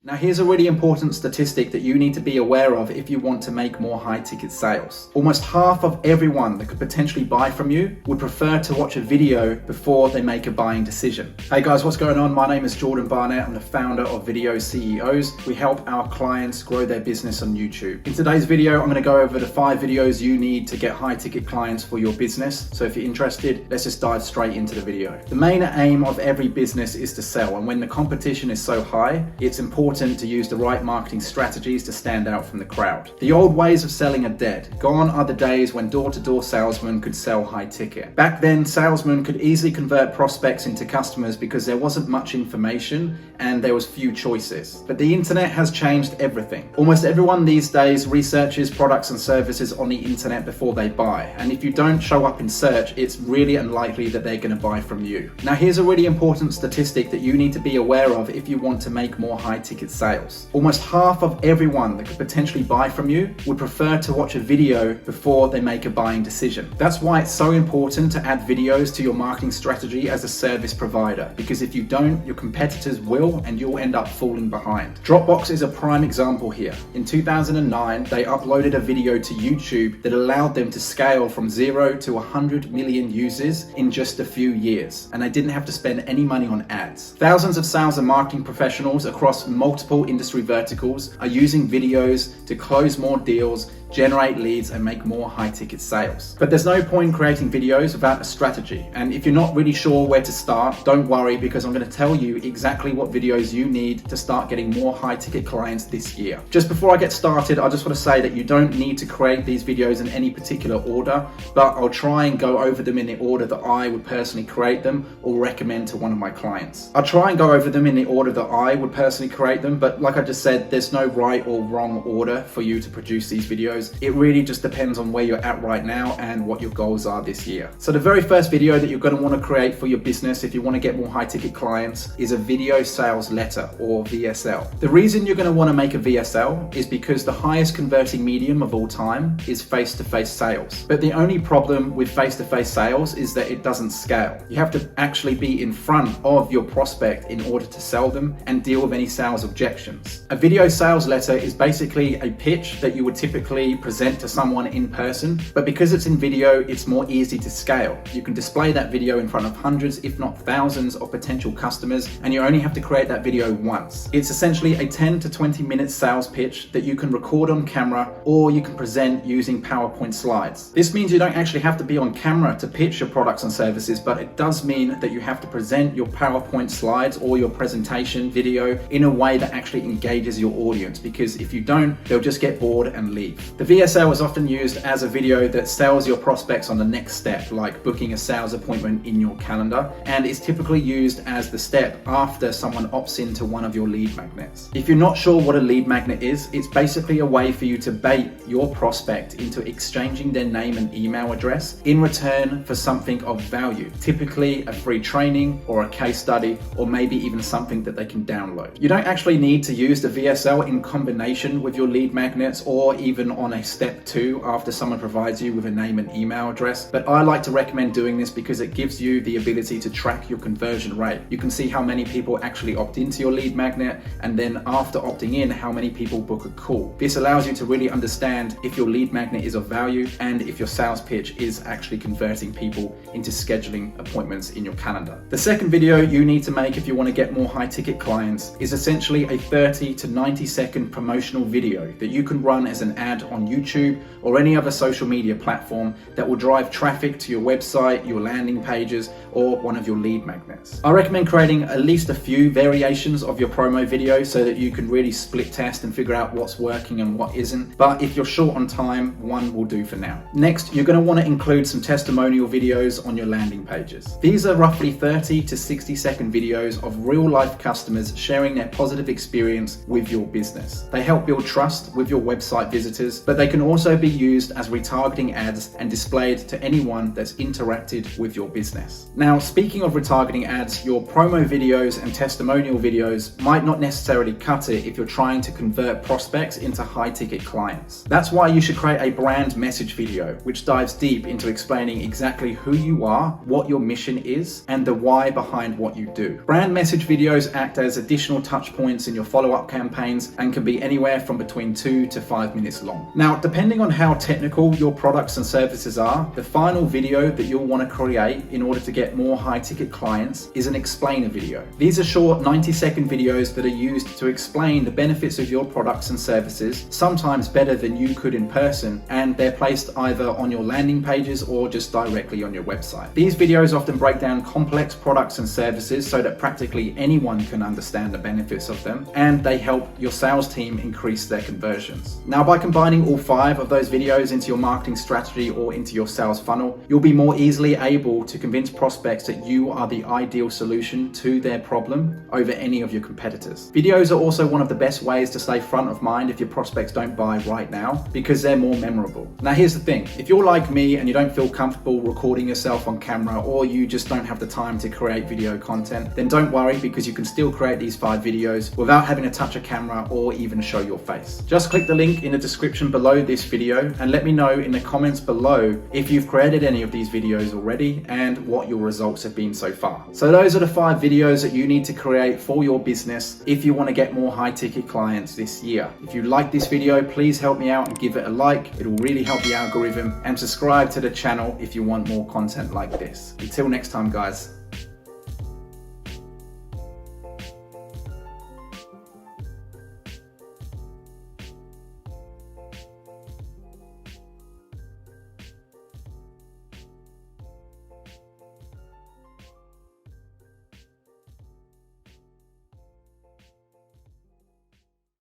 Now here's a really important statistic that you need to be aware of if you want to make more high ticket sales. Almost half of everyone that could potentially buy from you would prefer to watch a video before they make a buying decision. Hey guys, what's going on? My name is Jordan Barnett. I'm the founder of Video CEOs. We help our clients grow their business on YouTube. In today's video, I'm going to go over the 5 videos you need to get high ticket clients for your business. So if you're interested, let's just dive straight into the video. The main aim of every business is to sell, and when the competition is so high, it's important to use the right marketing strategies to stand out from the crowd. The old ways of selling are dead. Gone are the days when door-to-door salesmen could sell high ticket. Back then, salesmen could easily convert prospects into customers because there wasn't much information and there was few choices. But the internet has changed everything. Almost everyone these days researches products and services on the internet before they buy. And if you don't show up in search, it's really unlikely that they're going to buy from you. Now here's a really important statistic that you need to be aware of if you want to make more high ticket sales. Almost half of everyone that could potentially buy from you would prefer to watch a video before they make a buying decision. That's why it's so important to add videos to your marketing strategy as a service provider, because if you don't, your competitors will and you'll end up falling behind. Dropbox is a prime example here. In 2009, they uploaded a video to YouTube that allowed them to scale from 0 to 100 million users in just a few years, and they didn't have to spend any money on ads. Thousands of sales and marketing professionals across multiple industry verticals are using videos to close more deals, generate leads, and make more high ticket sales. But there's no point creating videos without a strategy. And if you're not really sure where to start, don't worry, because I'm going to tell you exactly what videos you need to start getting more high ticket clients this year. Just before I get started, I just want to say that you don't need to create these videos in any particular order, but I'll try and go over them in the order that I would personally create them or recommend to one of my clients. I'll try and go over them in the order that I would personally create them, but like I just said, there's no right or wrong order for you to produce these videos. It really just depends on where you're at right now and what your goals are this year. So the very first video that you're going to want to create for your business if you want to get more high ticket clients is a video sales letter, or VSL. The reason you're going to want to make a VSL is because the highest converting medium of all time is face-to-face sales. But the only problem with face-to-face sales is that it doesn't scale. You have to actually be in front of your prospect in order to sell them and deal with any sales objections. A video sales letter is basically a pitch that you would typically present to someone in person, but because it's in video, it's more easy to scale. You can display that video in front of hundreds, if not thousands, of potential customers, and you only have to create that video once. It's essentially a 10 to 20 minute sales pitch that you can record on camera, or you can present using PowerPoint slides. This means you don't actually have to be on camera to pitch your products and services, but it does mean that you have to present your PowerPoint slides or your presentation video in a way that actually engages your audience, because if you don't, they'll just get bored and leave. The VSL is often used as a video that sells your prospects on the next step, like booking a sales appointment in your calendar, and is typically used as the step after someone opts into one of your lead magnets. If you're not sure what a lead magnet is, it's basically a way for you to bait your prospect into exchanging their name and email address in return for something of value, typically a free training or a case study, or maybe even something that they can download. You don't actually need to use the VSL in combination with your lead magnets or even on a step 2 after someone provides you with a name and email address, but I like to recommend doing this because it gives you the ability to track your conversion rate. You can see how many people actually opt into your lead magnet, and then after opting in, how many people book a call. This allows you to really understand if your lead magnet is of value and if your sales pitch is actually converting people into scheduling appointments in your calendar. The second video you need to make if you want to get more high ticket clients is essentially a 30 to 90 second promotional video that you can run as an ad on YouTube or any other social media platform that will drive traffic to your website, your landing pages, or one of your lead magnets. I recommend creating at least a few variations of your promo video so that you can really split test and figure out what's working and what isn't. But if you're short on time, one will do for now. Next, you're going to want to include some testimonial videos on your landing pages. These are roughly 30 to 60 second videos of real life customers sharing their positive experience with your business. They help build trust with your website visitors but they can also be used as retargeting ads and displayed to anyone that's interacted with your business. Now, speaking of retargeting ads, your promo videos and testimonial videos might not necessarily cut it if you're trying to convert prospects into high-ticket clients. That's why you should create a brand message video, which dives deep into explaining exactly who you are, what your mission is, and the why behind what you do. Brand message videos act as additional touch points in your follow-up campaigns and can be anywhere from between 2 to 5 minutes long. Now, depending on how technical your products and services are, the final video that you'll want to create in order to get more high-ticket clients is an explainer video. These are short 90-second videos that are used to explain the benefits of your products and services, sometimes better than you could in person, and they're placed either on your landing pages or just directly on your website. These videos often break down complex products and services so that practically anyone can understand the benefits of them, and they help your sales team increase their conversions. Now, by combining all 5 of those videos into your marketing strategy or into your sales funnel, you'll be more easily able to convince prospects that you are the ideal solution to their problem over any of your competitors. Videos are also one of the best ways to stay front of mind if your prospects don't buy right now, because they're more memorable. Now, here's the thing. If you're like me and you don't feel comfortable recording yourself on camera, or you just don't have the time to create video content, then don't worry, because you can still create these 5 videos without having to touch a camera or even show your face. Just click the link in the description below this video and let me know in the comments below if you've created any of these videos already and what your results have been so far. So those are the 5 videos that you need to create for your business if you want to get more high-ticket clients this year. If you like this video, please help me out and give it a like. It will really help the algorithm, and subscribe to the channel if you want more content like this. Until next time, guys.